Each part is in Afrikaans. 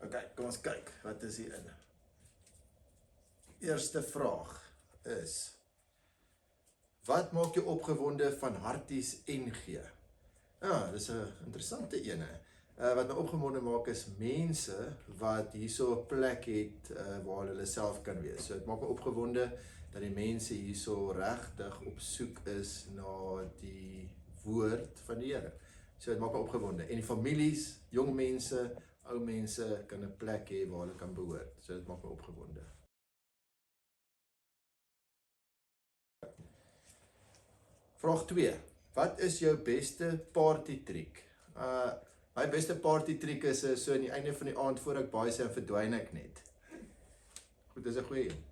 Ok, kom ons kyk, wat is hierin? Eerste vraag is, wat maak jou opgewonde van harties NG? Ja, dis 'n interessante ene. Wat my opgewonde maak is mense wat hierso 'n plek het waar hulle self kan wees. So dit maak my opgewonde dat die mense hierso regtig op soek is na die woord van die Here. So dit maak my opgewonde. En die families, jong mense, ou mense kan 'n plek hê waar hulle kan behoort. So dit maak my opgewonde. Vraag 2. Wat is jou beste partytriek? My beste partytriek is so aan die einde van die aand voor ek baie sê, verdwyn ek net. Goed, dis 'n goeie een.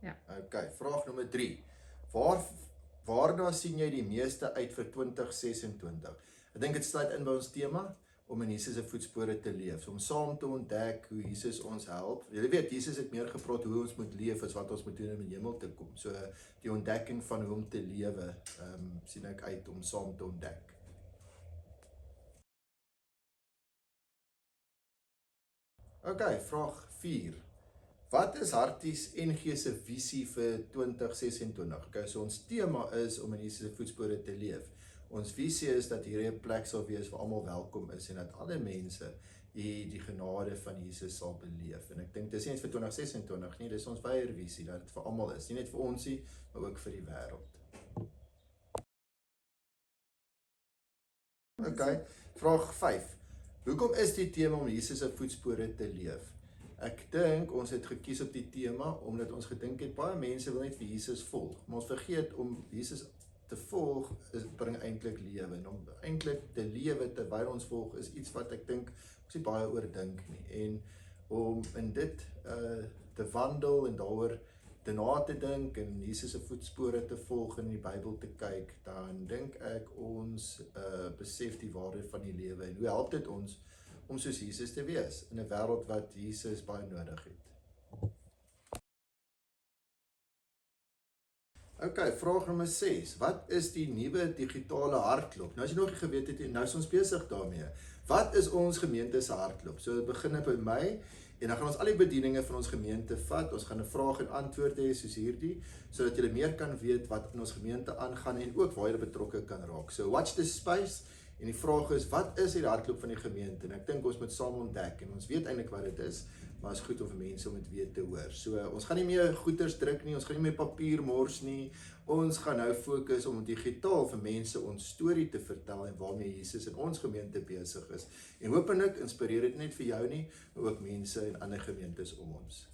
Ja. Okay, vraag nommer 3. Waarna sien jy die meeste uit vir 2026? Ek dink dit sluit in by ons tema om in Jesus se voetspore te leef, om saam te ontdek hoe Jesus ons help. Julle weet, Jesus het meer gepraat hoe ons moet leef as wat ons moet doen om in die hemel te kom. So die ontdekking van hoe om te lewe, sien ek uit om saam te ontdek. Okay, vraag 4. Wat is Harties NG se visie vir 2026? Okay, so ons tema is om in Jesus se voetspore te leef. Ons visie is dat hier 'n plek sal wees waar almal welkom is en dat alle mense die genade van Jesus sal beleef. En ek dink dis nie net vir 2026 nie, dis ons wyeer visie dat dit vir almal is, nie net vir ons nie, maar ook vir die wêreld. Okay, vraag 5. Hoekom is die tema om Jesus se voetspore te leef? Ek dink ons het gekies op die tema omdat ons gedink het baie mense wil net vir Jesus volg, maar ons vergeet om Jesus te volg bring eintlik lewe, en om eintlik te lewe terwyl ons volg is iets wat ek dink ons nie baie oor dink nie, en om in dit te wandel en daaroor te na te dink en Jesus se voetspore te volg en in die Bybel te kyk, dan dink ek ons besef die waarde van die lewe en hoe help dit ons om soos Jesus te wees in 'n wêreld wat Jesus baie nodig het. Okay, vraag nommer 6. Wat is die nuwe digitale hartklop? Nou as jy nog nie geweet het, nou is ons besig daarmee. Wat is ons gemeente se hartklop? So dit begin by my en dan gaan ons al die bedieninge van ons gemeente vat. Ons gaan 'n vraag en antwoord hê soos hierdie, sodat julle meer kan weet wat in ons gemeente aangaan en ook waar julle betrokke kan raak. So watch this space. En die vraag is, wat is die hartklop van die gemeente? En ek dink ons moet saam ontdek en ons weet eintlik wat dit is, maar is goed om vir mense om dit weer te hoor. So ons gaan nie meer goeders druk nie, ons gaan nie meer papier mors nie. Ons gaan nou fokus om digitaal vir mense ons storie te vertel en waarmee Jesus in ons gemeente besig is. En hopelik inspireer dit net vir jou nie, maar ook mense in ander gemeentes om ons.